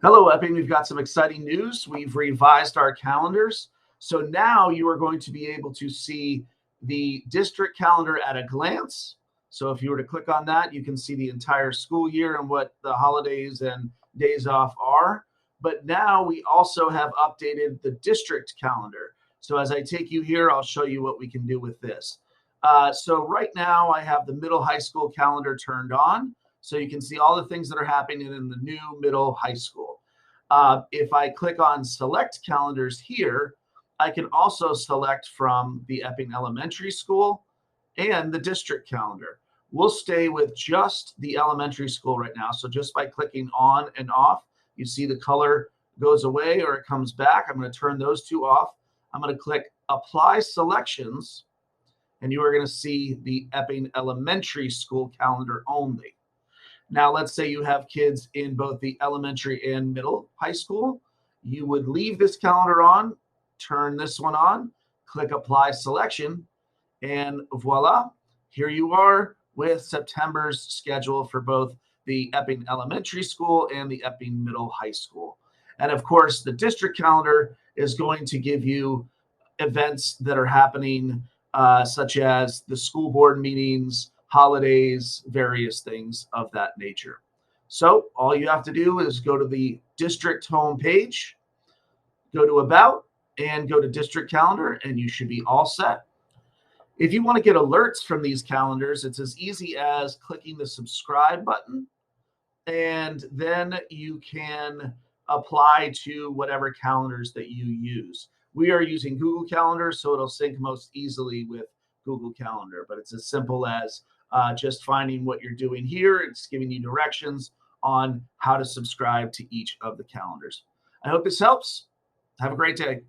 Hello, Epping. We've got some exciting news. We've revised our calendars. So now you are going to be able to see the district calendar at a glance. So if you were to click on that, you can see the entire school year and what the holidays and days off are. But now we also have updated the district calendar. So as I take you here, I'll show you what we can do with this. So right now I have the middle high school calendar turned on. So you can see all the things that are happening in the new middle high school. If I click on select calendars here, I can also select from the Epping Elementary School and the district calendar. We'll stay with just the elementary school right now. So just by clicking on and off, you see the color goes away or it comes back. I'm going to turn those two off. I'm going to click apply selections, and you are going to see the Epping Elementary School calendar only. Now, let's say you have kids in both the elementary and middle high school. You would leave this calendar on, turn this one on, click apply selection, and voila, here you are with September's schedule for both the Epping Elementary School and the Epping Middle High School. And of course, the district calendar is going to give you events that are happening, such as the school board meetings, holidays, various things of that nature. So all you have to do is go to the district home page, go to about, and go to district calendar, and you should be all set. If you want to get alerts from these calendars, it's as easy as clicking the subscribe button, and then you can apply to whatever calendars that you use. We are using Google Calendar, so it'll sync most easily with Google Calendar, but it's as simple as just finding what you're doing here. It's giving you directions on how to subscribe to each of the calendars. I hope this helps. Have a great day.